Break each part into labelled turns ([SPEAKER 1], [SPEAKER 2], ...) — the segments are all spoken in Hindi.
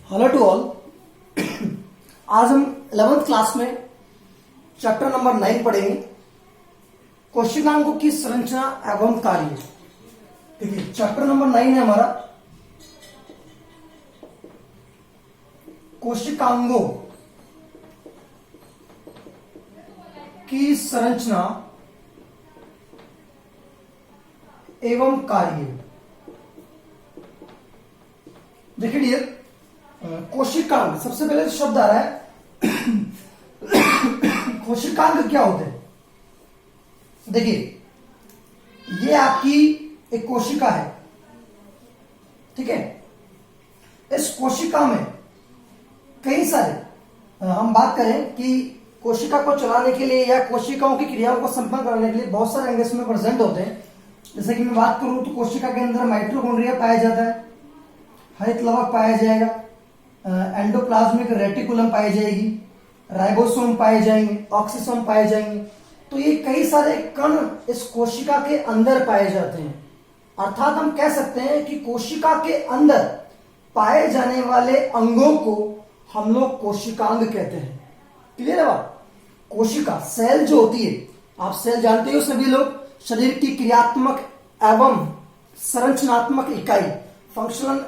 [SPEAKER 1] Hello to all. आज हम 11th क्लास में चैप्टर नंबर 9 पढ़ेंगे, कोशिकांगों की संरचना एवं कार्य। देखिए चैप्टर नंबर 9 है हमारा कोशिकांगों की संरचना एवं कार्य। देखिए डियर, कोशिकांग सबसे पहले शब्द आ रहा है। कोशिकांग क्या होते हैं? देखिए ये आपकी एक कोशिका है, ठीक है। इस कोशिका में कई सारे हम बात करें कि कोशिका को चलाने के लिए या कोशिकाओं की क्रियाओं को संपन्न करने के लिए बहुत सारे अंग इसमें प्रेजेंट होते हैं। जैसे कि मैं बात करूं तो कोशिका के अंदर माइटोकॉन्ड्रिया पाया जाता है, हरित लवक पाया जाएगा, एंडोप्लाज्मिक रेटिकुलम पाई जाएगी, राइबोसोम पाए जाएंगे, ऑक्सीसोम पाए जाएंगे। तो ये कई सारे कण इस कोशिका के अंदर पाए जाते हैं। अर्थात हम कह सकते हैं कि कोशिका के अंदर पाए जाने वाले अंगों को हम लोग कोशिकांग कहते हैं। क्लियर है बात? कोशिका सेल जो होती है, आप सेल जानते हो सभी लोग, शरीर की क्रियात्मक एवं संरचनात्मक इकाई, फंक्शनल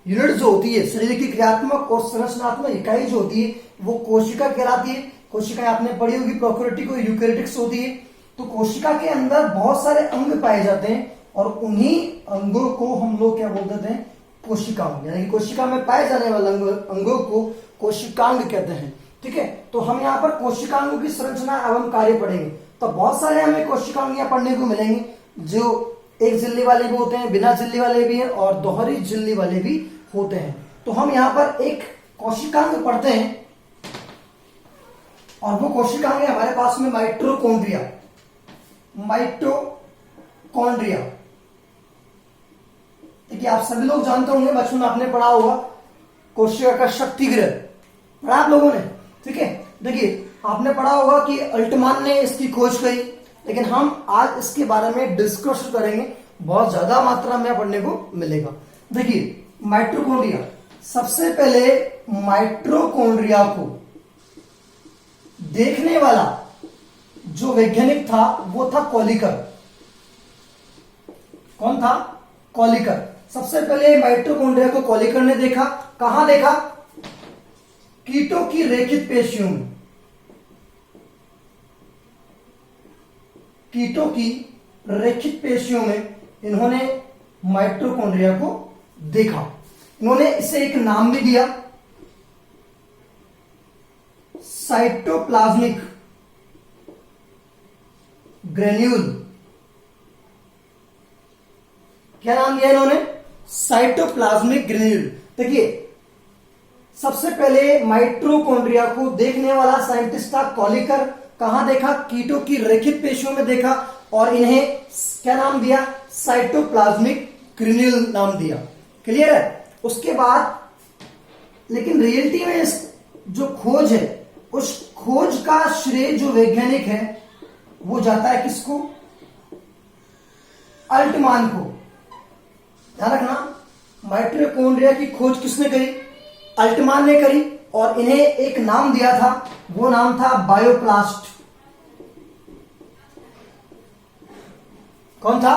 [SPEAKER 1] यूनिट जो होती है, शरीर की क्रियात्मक और संरचनात्मक इकाई जो होती है वो कोशिका कहलाती है। कोशिका आपने पढ़ी होगी, प्रोकैरियोटिक और यूकैरियोटिक्स होती है। तो कोशिका के अंदर बहुत सारे अंग पाए जाते हैं और उन्हीं अंगों को हम लोग क्या बोल देते हैं? कोशिकांग। यानी कि कोशिका में पाए जाने वाले अंगों को कोशिकांग कहते हैं, ठीक है। तो हम यहाँ पर कोशिकांगों की संरचना एवं कार्य पढ़ेंगे। तो बहुत सारे हमें कोशिकांग यहाँ पढ़ने को मिलेंगे, जो एक झिल्ली वाले भी होते हैं, बिना झिल्ली वाले भी हैं और दोहरी झिल्ली वाले भी होते हैं। तो हम यहां पर एक कोशिकांग पढ़ते हैं और वो कोशिकांग है हमारे पास में माइटोकॉन्ड्रिया। माइटोकॉन्ड्रिया देखिए आप सभी लोग जानते होंगे, बचपन में आपने पढ़ा होगा कोशिका का शक्ति गृह, पढ़ा आप लोगों ने, ठीक है। देखिए आपने पढ़ा होगा कि अल्टमान ने इसकी खोज करी, लेकिन हम आज इसके बारे में डिस्कस करेंगे, बहुत ज्यादा मात्रा में पढ़ने को मिलेगा। देखिए माइटोकॉन्ड्रिया, सबसे पहले माइटोकॉन्ड्रिया को देखने वाला जो वैज्ञानिक था वो था कॉलिकर। कौन था? कॉलिकर। सबसे पहले माइटोकॉन्ड्रिया को कॉलिकर ने देखा। कहां देखा? कीटों की रेखित पेशियों में। कीटों की रेखित पेशियों में इन्होंने माइटोकॉन्ड्रिया को देखा। इन्होंने इसे एक नाम भी दिया, साइटोप्लाज्मिक ग्रेन्यूल। क्या नाम दिया इन्होंने? Cytoplasmic granule. देखिए सबसे पहले माइटोकॉन्ड्रिया को देखने वाला साइंटिस्ट था कॉलिकर। कहां देखा? कीटों की रेखित पेशियों में देखा और इन्हें क्या नाम दिया? साइटोप्लाज्मिक ग्रेन्यूल नाम दिया। क्लियर है? उसके बाद लेकिन रियलिटी में इस जो खोज है, उस खोज का श्रेय जो वैज्ञानिक है वो जाता है किसको? अल्टमान को। ध्यान रखना, माइटोकॉन्ड्रिया की खोज किसने करी? अल्टमान ने करी और इन्हें एक नाम दिया था, वो नाम था बायोप्लास्ट। कौन था?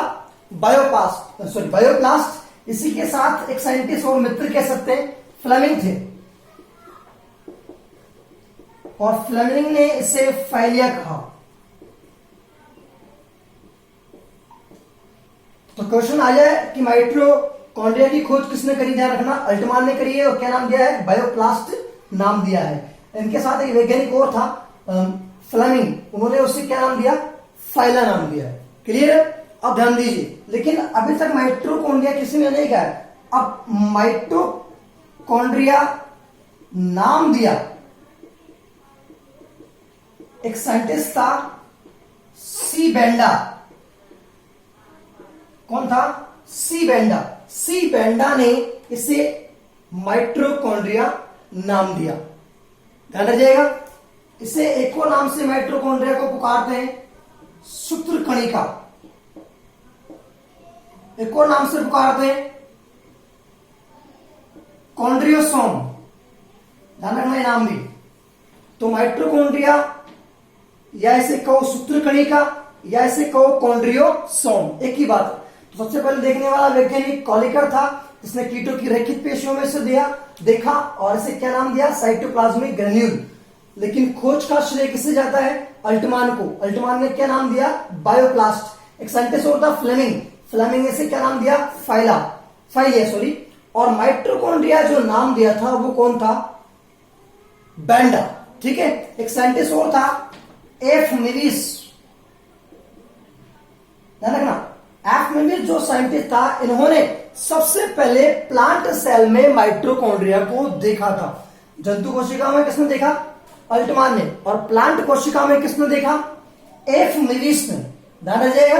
[SPEAKER 1] बायोप्लास्ट। इसी के साथ एक साइंटिस्ट और मित्र कह सकते हैं, फ्लेमिंग थे, और फ्लेमिंग ने इसे फाइलिया कहा। तो क्वेश्चन आ जाए कि माइटोकॉन्ड्रिया की खोज किसने करी? ध्यान रखना, अल्टमान ने करी है और क्या नाम दिया है? बायोप्लास्ट नाम दिया है। इनके साथ एक वैज्ञानिक और था फ्लेमिंग, उन्होंने उसे क्या नाम दिया? फाइला नाम दिया है। क्लियर है? अब ध्यान दीजिए, लेकिन अभी तक माइटोकॉन्ड्रिया किसी ने नहीं कहा। अब माइटोकॉन्ड्रिया नाम दिया एक साइंटिस्ट था, सी बेंडा। कौन था? सी बेंडा। सी बेंडा ने इसे माइटोकॉन्ड्रिया नाम दिया। ध्यान रखिएगा, इसे एक और नाम से माइटोकॉन्ड्रिया को पुकारते हैं सूत्रकणिका। एक और नाम से पुकारते हैं कॉन्ड्रियोसोम। ध्यान रखना ये नाम भी। तो माइटोकॉन्ड्रिया, या इसे कहो सूत्रकणिका, या इसे कहो कॉन्ड्रियोसोम, एक ही बात है। तो सबसे पहले देखने वाला वैज्ञानिक कॉलिकर था, जिसने कीटों की रेखित पेशियों में से देखा और इसे क्या नाम दिया, साइटोप्लाज्मिक ग्रेन्यूल। लेकिन खोज का श्रेय किसे जाता है, अल्टमान को। अल्टमान ने क्या नाम दिया, बायोप्लास्ट। एक साइंटिस्ट और था फ्लेमिंग, फ्लेमिंग ने इसे क्या नाम दिया, फाइलिया सॉरी। और माइटोकॉन्ड्रिया जो नाम दिया था वो कौन था, बेंडा, ठीक है। एक साइंटिस्ट और था एफ मिविस, ध्यान रखना, एफ मिविस जो साइंटिस्ट था, इन्होंने सबसे पहले प्लांट सेल में माइटोकॉन्ड्रिया को देखा था। जंतु कोशिका में किसने देखा, अल्टमान ने, और प्लांट कोशिका में किसने देखा, एफ मिविस ने। ध्यान रखिएगा।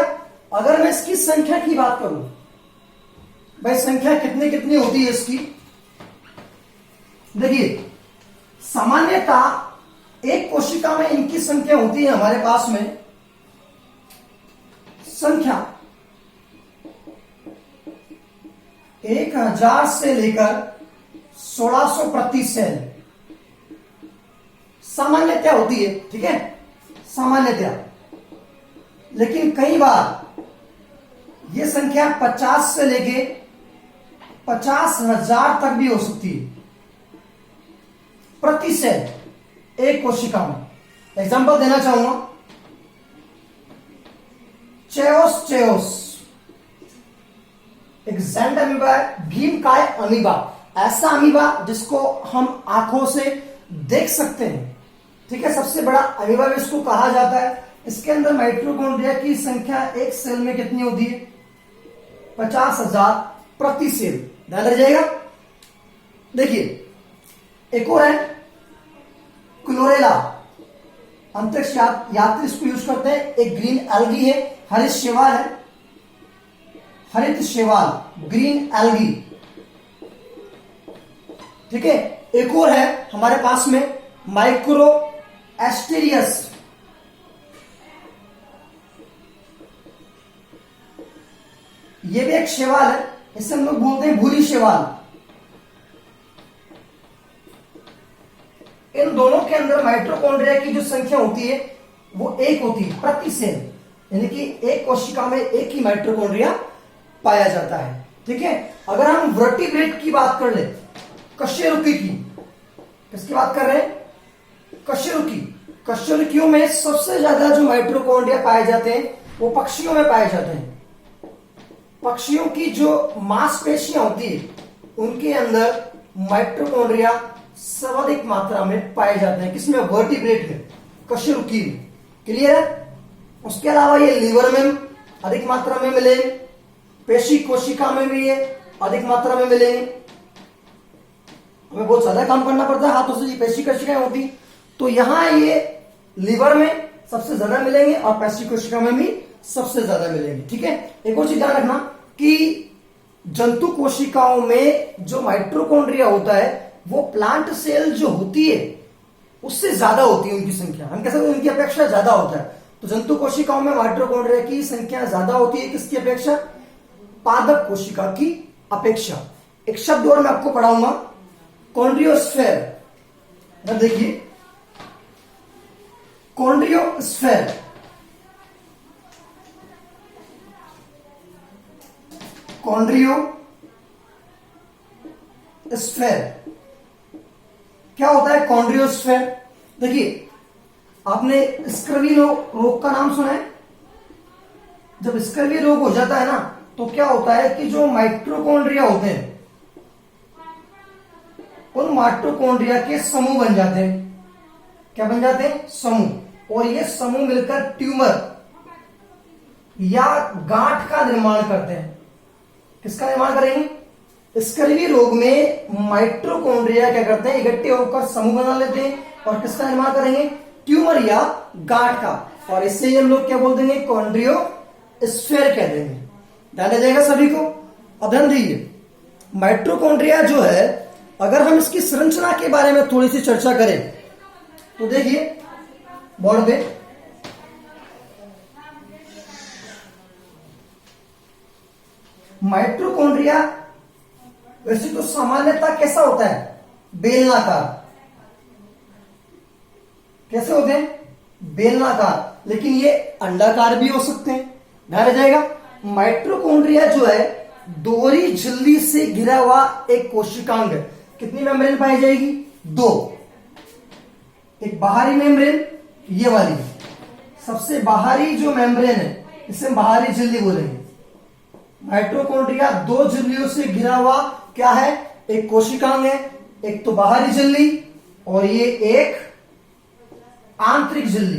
[SPEAKER 1] अगर मैं इसकी संख्या की बात करूं, भाई संख्या कितनी कितनी होती है इसकी, देखिए सामान्यतः एक कोशिका में इनकी संख्या होती है हमारे पास में संख्या 1000 से लेकर 1600 प्रति सेल सामान्यतया होती है, ठीक है, सामान्यतया। लेकिन कई बार यह संख्या 50 से लेके 50,000 तक भी हो सकती है प्रति सेल एक कोशिका में। एग्जांपल देना चाहूंगा, चेओस एक ज़ैंड अमीबा है, भीमकाय अमीबा, ऐसा अमीबा जिसको हम आंखों से देख सकते हैं, ठीक है, सबसे बड़ा अमीबा भी इसको कहा जाता है। इसके अंदर माइटोकॉन्ड्रिया की संख्या एक सेल में कितनी होती है, 50,000 प्रति सेल। ध्यान रखिएगा। देखिए एक और है क्लोरेला, अंतरिक्ष यात्री इसको यूज करते हैं। एक ग्रीन एल्गी है, हरित शैवाल है, हरित शैवाल, ग्रीन एल्गी, ठीक है। एक और है हमारे पास में माइक्रो एस्टेरियस, ये भी एक शैवाल है, इसे हम लोग बोलते हैं भूरी शैवाल। इन दोनों के अंदर माइटोकॉन्ड्रिया की जो संख्या होती है वो एक होती है प्रति सेल, यानी कि एक कोशिका में एक ही माइटोकॉन्ड्रिया पाया जाता है, ठीक है। अगर हम वर्टिब्रेट की बात कर ले, कशेरुकी की, किसकी बात कर रहे हैं, कशेरुकी, कशेरुकियों में सबसे ज्यादा जो माइटोकॉन्ड्रिया पाए जाते हैं वो पक्षियों में पाए जाते हैं। पक्षियों की जो मांसपेशियां होती है उनके अंदर माइटोकॉन्ड्रिया सर्वाधिक मात्रा में पाए जाते हैं, किसमें, वर्टिब्रेट में, कशेरुकी में। क्लियर है। उसके अलावा ये लीवर में अधिक मात्रा में मिलेंगे, पेशी कोशिका में भी ये अधिक मात्रा में मिलेंगे। हमें बहुत ज्यादा काम करना पड़ता है हाथों से, ये पेशी कोशिकाएं होती, तो यहां ये लीवर में सबसे ज्यादा मिलेंगे और पेशी कोशिका में भी सबसे ज्यादा मिलेंगे, ठीक है। एक और चीज ध्यान रखना कि जंतु कोशिकाओं में जो माइटोकॉन्ड्रिया होता है वो प्लांट सेल जो होती है उससे ज्यादा होती है उनकी संख्या, हम कह सकते हैं उनकी अपेक्षा ज्यादा होता है। तो जंतु कोशिकाओं में माइटोकॉन्ड्रिया की संख्या ज्यादा होती है, किसकी अपेक्षा, पादप कोशिका की अपेक्षा। एक शब्द और मैं आपको पढ़ाऊंगा, कॉन्ड्रियोस्फेयर। देखिए कॉन्ड्रियोस्फेयर, कॉन्ड्रियोस्फेयर क्या होता है, कॉन्ड्रियोस्फेयर। देखिए आपने स्कर्वी रोग का नाम सुना है। जब स्कर्वी रोग हो जाता है ना तो क्या होता है कि जो माइटोकॉन्ड्रिया होते हैं उन माइटोकॉन्ड्रिया के समूह बन जाते हैं। क्या बन जाते हैं, समूह। और ये समूह मिलकर ट्यूमर या गांठ का निर्माण करते हैं। किसका निर्माण करेंगे, स्कर्वी रोग में माइटोकॉन्ड्रिया क्या करते हैं, इकट्ठे होकर समूह बना लेते हैं और किसका निर्माण करेंगे, ट्यूमर या गांठ का, और इससे हम लोग क्या बोल देंगे, कॉन्ड्रियोस्फेयर कह देंगे। ध्यान रखिएगा सभी को। अब ध्यान दीजिए, माइटोकॉन्ड्रिया जो है, अगर हम इसकी संरचना के बारे में थोड़ी सी चर्चा करें तो देखिए बोर्ड पे माइटोकॉन्ड्रिया वैसे तो सामान्यतः कैसा होता है, बेलनाकार, कैसे होते हैं? बेलनाकार, लेकिन ये अंडाकार भी हो सकते हैं। ध्यान रह जाएगा, माइटोकॉन्ड्रिया जो है दोहरी झिल्ली से घिरा हुआ एक कोशिकांग है। कितनी मेम्ब्रेन पाई जाएगी? 2। एक बाहरी मेम्ब्रेन, ये वाली सबसे बाहरी जो मेम्ब्रेन है इसे बाहरी झिल्ली बोलेंगे। माइटोकॉन्ड्रिया 2 झिल्लियों से घिरा हुआ क्या है? एक कोशिकांग है। एक तो बाहरी झिल्ली और ये एक आंतरिक झिल्ली।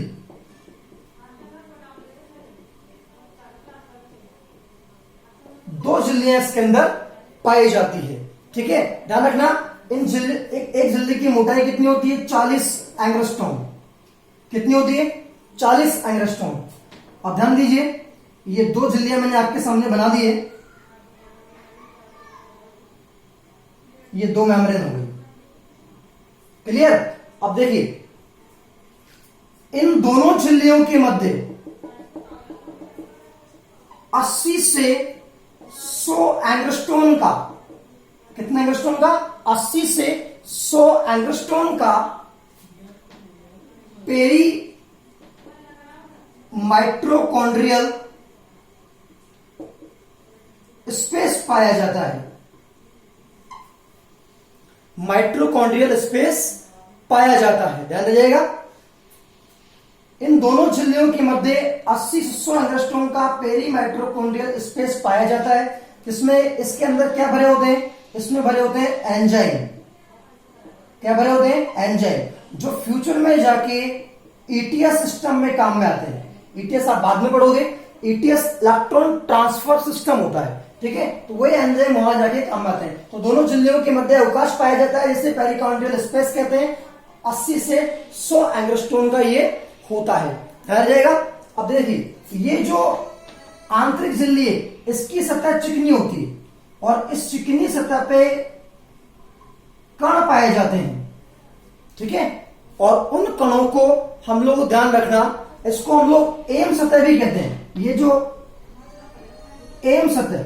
[SPEAKER 1] दो झिल्लियां इसके अंदर पाई जाती है। ठीक है, ध्यान रखना, इन झिल्ली एक झिल्ली की मोटाई कितनी होती है? 40 एंगस्ट्रॉम। कितनी होती है? 40 एंगस्ट्रॉम। अब ध्यान दीजिए, ये 2 झिल्लियां मैंने आपके सामने बना दी है। ये 2 मेम्ब्रेन हो गई। क्लियर? अब देखिए, इन दोनों झिल्लियों के मध्य 80 से 100 एंगस्ट्रॉम का, कितना एंगस्ट्रॉम का? 80 से 100 एंगस्ट्रॉम का पेरी माइटोकॉन्ड्रियल स्पेस पाया जाता है। माइटोकॉन्ड्रियल स्पेस पाया जाता है। ध्यान रखिएगा, इन दोनों झिल्लियों के मध्य 80 से 100 एंगस्ट्रॉम का पेरी माइटोकॉन्ड्रियल स्पेस पाया जाता है। इसमें, इसके अंदर क्या भरे होते हैं? इसमें भरे होते हैं एंजाइम। क्या भरे होते हैं? एंजाइम, जो फ्यूचर में जाके ईटीएस सिस्टम में काम में आते हैं। ईटीएस आप बाद में पढ़ोगे। ईटीएस इलेक्ट्रॉन ट्रांसफर सिस्टम होता है। ठीक है, तो वही एंजाइम वहां जाके काम आते हैं। तो दोनों झिल्लियों के मध्य अवकाश पाया जाता है, जिसे पेरिकार्डियल स्पेस कहते हैं। 80 से 100 एंगस्ट्रॉम का ये होता है। ध्यान जाएगा। अब देखिए, ये जो आंतरिक झिल्ली है इसकी सतह चिकनी होती है और इस चिकनी सतह पे कण पाए जाते हैं। ठीक है, और उन कणों को हम लोग ध्यान रखना, इसको हम लोग एम सतह भी कहते हैं। ये जो एम सतह,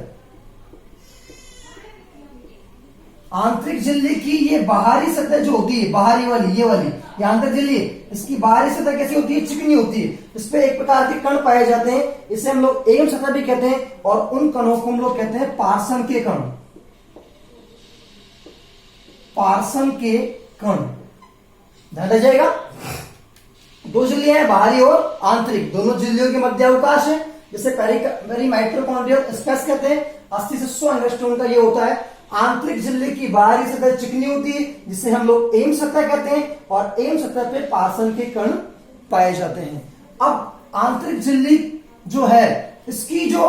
[SPEAKER 1] आंतरिक झिल्ली की ये बाहरी सतह जो होती है, बाहरी वाली, ये वाली, ये आंतरिक झिल्ली है, इसकी बाहरी सतह कैसी होती है? चिकनी होती है। इस पे एक प्रकार के कण पाए जाते हैं, इसे हम लोग एम सतह भी कहते हैं। और उन कणों को हम लोग कहते हैं पार्सन के कण। पार्सन के कण। ध्यान रह जाएगा, 2 झिल्लियां हैं, बाहरी और आंतरिक। दोनों झिल्लियों के मध्य अवकाश है, जिसे पेरी माइटोकॉन्ड्रियल स्पेस कहते हैं। 80 से 100 एंगस्ट्रॉम का ये होता है। आंतरिक झिल्ली की बाहरी सतह चिकनी होती है, जिसे हम लोग एम सतह कहते हैं, और एम सतह पे पार्सन के कण पाए जाते हैं। अब आंतरिक झिल्ली जो है, इसकी जो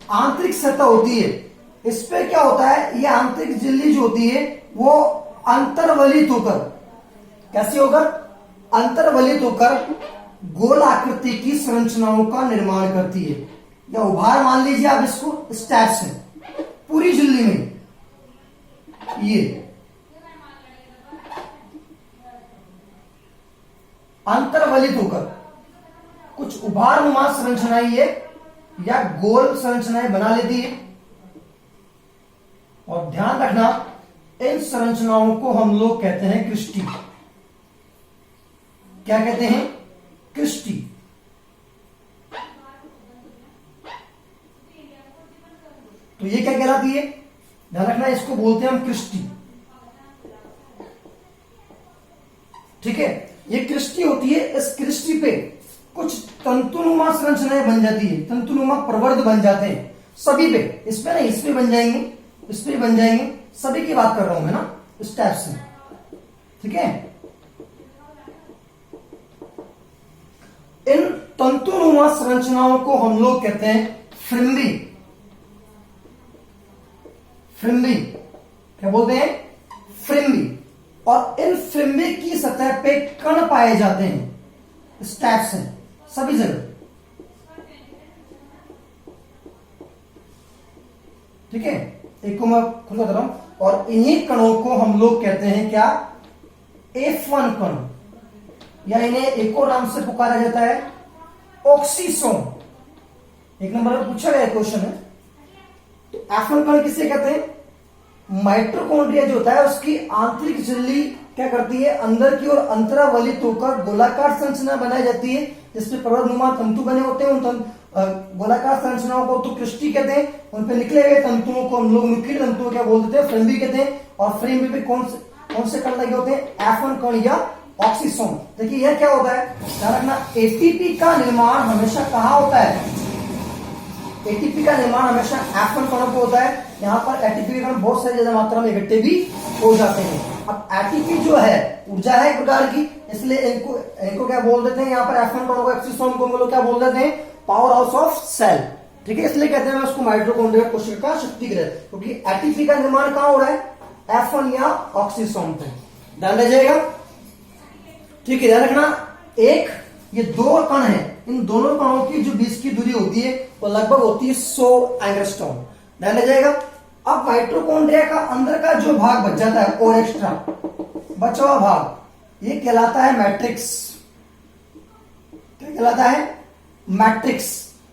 [SPEAKER 1] आंतरिक सतह होती है, इस पे क्या होता है? ये आंतरिक झिल्ली जो होती है वो अंतर्वलित होकर, कैसी होकर? अंतर्वलित होकर गोल आकृति की संरचनाओं का निर्माण करती है। या उभार मान लीजिए आप इसको, इस टाइप से पूरी झिल्ली में ये अंतर्वलित होकर कुछ उभारनुमा संरचनाएं ये या गोल संरचनाएं बना लेती है। और ध्यान रखना, इन संरचनाओं को हम लोग कहते हैं क्रिस्टी। क्या कहते हैं? क्रिस्टी। तो ये क्या कहलाती है? ध्यान रखना, इसको बोलते हैं हम क्रिस्टी। ठीक है, ये क्रिस्टी होती है। इस क्रिस्टी पे कुछ तंतुनुमा संरचनाएं बन जाती है, तंतुनुमा प्रवर्ध बन जाते हैं सभी पे। इस पे नहीं, इस पे बन जाएंगे, इस पे बन जाएंगे, सभी की बात कर रहा हूं मैं ना, इस टाइप से। ठीक है, इन तंतुनुमा संरचनाओं को हम लोग कहते हैं फ्रिम्बी। फ्रिम्बी क्या बोलते हैं? फ्रिम्बी। और इन फ्रिम्बी की सतह पे कण पाए जाते हैं, इस टाइप से सभी जगह। ठीक है, एक को मैं खुद बता रहा हूं। और इन्हीं कणों को हम लोग कहते हैं क्या? F1 कण, या इन्हें एक और नाम से पुकारा जाता है ऑक्सीसोम। एक नंबर में पूछा गया क्वेश्चन है। तो F1 कण किसे कहते हैं? माइटोकॉन्ड्रिया जो होता है उसकी आंतरिक झिल्ली क्या करती है, अंदर की ओर अंतरावलित होकर गोलाकार संरचना बनाई जाती है, जिसपे पर्वतनुमा तंतु बने होते हैं। उन गोलाकार संरचनाओं को तो क्रिस्टी कहते हैं। उन पे निकले हुए तंतुओं को हम लोग न्यूक्लियर तंतुओं क्या बोल देते हैं, फ्रेम कहते हैं। और फ्रेम पे कौन से कण लगे होते हैं, F1 कण या ऑक्सीसोम। देखिए यह क्या होता है, ध्यान रखना, एटीपी का निर्माण हमेशा कहाँ होता है, एटीपी का निर्माण हमेशा F1 कणों को होता है। यहाँ पर एटीपी कण बहुत सारी ज्यादा मात्रा में इकट्ठे भी हो जाते हैं। अब एटीपी जो है ऊर्जा है एक प्रकार की, इसलिए इनको क्या बोल देते हैं, यहाँ पर F1 कणों को, ऑक्सीसोम को हम लोग क्या बोल देते हैं, पावर हाउस ऑफ सेल। ठीक है, इसलिए कहते हैं उसको माइटोकॉन्ड्रिया कोशिका का शक्ति गृह, क्योंकि एटीपी का निर्माण कहाँ हो रहा है, F1 या ऑक्सीसोम पे। ध्यान रखिएगा, ठीक है, ध्यान रखना। एक ये दो कण है, इन दोनों कणों की जो बीच की दूरी होती है वो लगभग होती है 100 एंगस्ट्रॉम। ध्यान रखिएगा। अब माइटोकॉन्ड्रिया का अंदर का जो भाग बच जाता है और एक्स्ट्रा बचा हुआ भाग, ये कहलाता है मैट्रिक्स। क्या कहलाता है, मैट्रिक्स।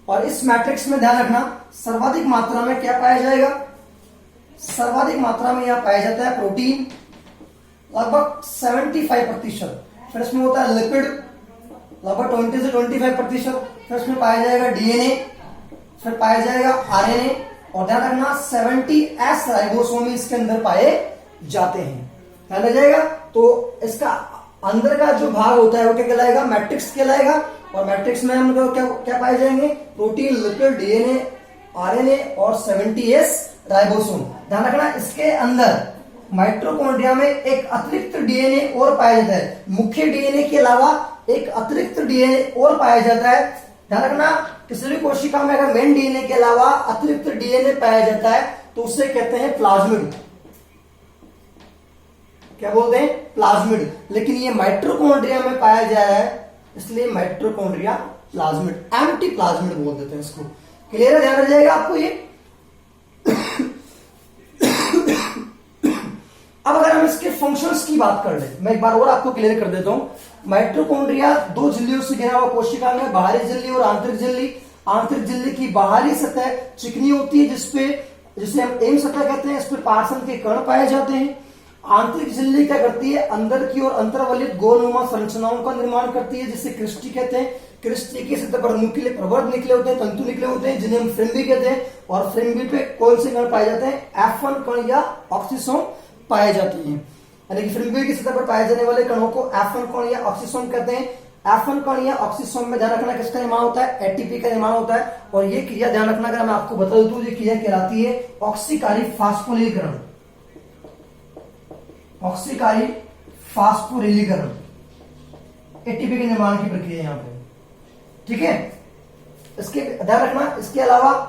[SPEAKER 1] और इस मैट्रिक्स में ध्यान रखना, सर्वाधिक मात्रा में क्या पाया जाएगा, सर्वाधिक मात्रा में यहां पाया जाता है प्रोटीन, लगभग 75%। फिर इसमें होता है लिपिड, लगभग 20 से 25%। फिर इसमें पाया जाएगा डीएनए, फिर पाया जाएगा आरएनए, और ध्यान रखना 70S राइबोसोम इसके अंदर पाए जाते हैं। ध्यान रख जाएगा। तो इसका अंदर का जो भाग होता है वो क्या कहलाएगा, मैट्रिक्स कहलाएगा। और मैट्रिक्स में हम लोग क्या पाए जाएंगे, प्रोटीन, लिपिड, डीएनए, आरएनए और 70S राइबोसोम। ध्यान रखना, इसके अंदर माइटोकॉन्ड्रिया में एक अतिरिक्त डीएनए और पाया जाता है, मुख्य डीएनए के अलावा एक अतिरिक्त डीएनए और पाया जाता है। ध्यान रखना, किसी भी कोशिका में अगर मेन डीएनए के अलावा अतिरिक्त डीएनए पाया जाता है तो उसे कहते हैं प्लाज्मिड। क्या बोलते हैं, प्लाज्मिड। लेकिन ये माइटोकॉन्ड्रिया में पाया जा रहा है, इसलिए माइटोकॉन्ड्रिया प्लाज्मिड, एम्प्टी प्लाज्मिड बोल देते हैं इसको। क्लियर है, ध्यान रख जाएगा आपको ये। अब अगर हम इसके फंक्शंस की बात कर ले, मैं एक बार और आपको क्लियर कर देता हूं। माइटोकॉन्ड्रिया दो झिल्लियों से घिरा हुआ कोशिका में, बाहरी झिल्ली और आंतरिक झिल्ली। आंतरिक झिल्ली की बाहरी सतह चिकनी होती है, जिसे हम एम सतह कहते हैं, इस पर पार्सन के कण पाए जाते हैं। आंतरिक झिल्ली क्या करती है, अंदर की ओर अंतर्वलित गोलनुमा संरचनाओं का निर्माण करती है, जिसे क्रिस्टी कहते हैं। क्रिस्टी की सतह पर नुकीले प्रवर्ध निकले होते हैं, तंतु निकले होते हैं, जिन्हें हम फ्रिम्बी कहते हैं। और फ्रिम्बी पे कौन से कण पाए जाते हैं, F1 कण या ऑक्सीसोम पाए जाते हैं। यानी कि फ्रिम्बी की सतह पर पाए जाने वाले कणों को F1 कण या ऑक्सीसोम कहते हैं। F1 कण या ऑक्सीसोम में ध्यान रखना किसका निर्माण होता है, एटीपी का निर्माण होता है। और ये क्रिया ध्यान रखना, अगर मैं आपको बता दूं, ये क्रिया कहलाती है ऑक्सीकारी फास्फोरिलीकरण। ऑक्सीकारी फास्फोरिलीकरण एटीपी के निर्माण की प्रक्रिया यहाँ पे, ठीक है। इसके ध्यान रखना, इसके अलावा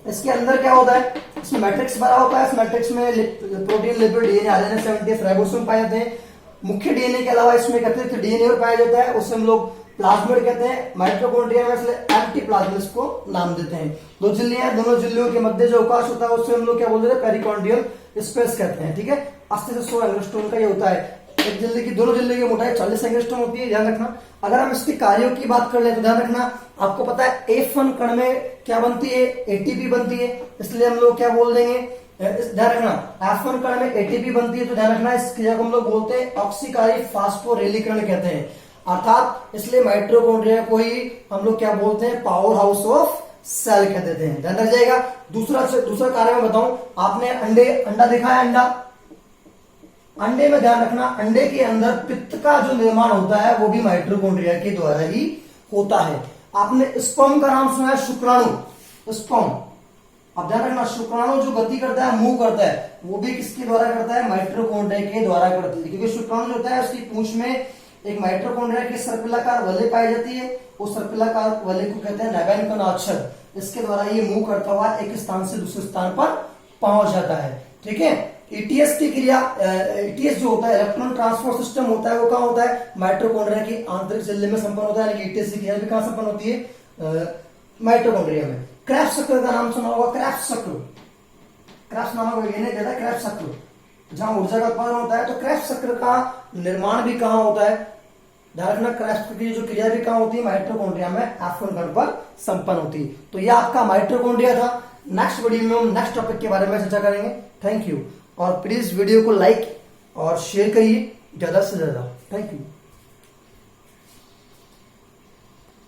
[SPEAKER 1] इसके अंदर क्या होता है, इसमें मैट्रिक्स भरा होता है। इस मैट्रिक्स में protein, lipid, DNA, RNA, 70S ribosome पाए जाते हैं। मुख्य डीएनए के अलावा इसमें एक अतिरिक्त डीएनए और पाया जाता है, उसे हम लोग प्लाज्मिड कहते हैं। माइटोकॉन्ड्रिया में इसलिए एम्प्टी प्लाज्मिड को नाम देते हैं। दो झिल्लियां, दोनों झिल्लियों के मध्य जो अवकाश होता है उसे हम लोग क्या बोलते हैं, पेरिकॉन्डियल स्पेस कहते हैं, ठीक है। 80 से 100 एंगस्ट्रॉम का ये होता है। एक झिल्ली की, दोनों झिल्ली की मोटाई 40 एंगस्ट्रॉम होती है, ध्यान रखना। अगर हम इसके कार्यों की बात कर ले तो ध्यान रखना, आपको पता है F1 कण में क्या बनती है, एटीपी बनती है, इसलिए हम लोग क्या बोल देंगे, ध्यान रखना, F1 कण में एटीपी बनती है, तो ध्यान रखना इस क्रिया को हम लोग बोलते हैं ऑक्सीकारी फास्फोरिलीकरण कहते हैं। अर्थात इसलिए माइटोकॉन्ड्रिया को ही हम लोग क्या बोलते हैं, पावर हाउस ऑफ सेल कह देते हैं। ध्यान रख जाएगा। दूसरा कार्य मैं बताऊं, आपने अंडा देखा है, अंडे में ध्यान रखना, अंडे के अंदर पित्त का जो निर्माण होता है वो भी माइटोकॉन्ड्रिया के द्वारा ही होता है। आपने स्पर्म का नाम सुना है, शुक्राणु, स्पर्म। अब ध्यान रखना, शुक्राणु जो गति करता है, मूव करता है, वो भी किसके द्वारा करता है, माइटोकॉन्ड्रिया के द्वारा करती है। क्योंकि शुक्राणु जो होता है उसकी पूंछ में एक माइटोकॉन्ड्रिया की सर्पिलाकार वलय पाई जाती है, उस सर्पिलाकार वलय को कहते हैं नैवेन कणाक्षर। इसके द्वारा ये मूव करता हुआ एक स्थान से दूसरे स्थान पर पहुंच जाता है, ठीक है। ईटीएस की क्रिया, ईटीएस जो होता है इलेक्ट्रॉन ट्रांसपोर्ट सिस्टम होता है, वो कहां होता है, माइटोकॉन्ड्रिया की आंतरिक झिल्ली में संपन्न होता है। यानी कि ईटीएस की क्रिया भी कहां संपन्न होती है, माइटोकॉन्ड्रिया में। क्रेब्स चक्र का नाम सुना होगा, क्रेब्स चक्र, क्रेब्स नामक वैज्ञानिक कहता है क्रेब्स चक्र, जहां ऊर्जा का उत्पादन होता है। तो क्रेब्स चक्र का निर्माण भी कहां होता है, ध्यान रखना, क्रेब्स चक्र की जो क्रिया भी कहां होती है, माइटोकॉन्ड्रिया में F1 कण पर संपन्न होती है। तो यह आपका माइटोकॉन्ड्रिया था। नेक्स्ट वीडियो में हम नेक्स्ट टॉपिक के बारे में चर्चा करेंगे। Thank you. और प्लीज वीडियो को लाइक और शेयर करिए। ज्यादा से ज्यादा। Thank you.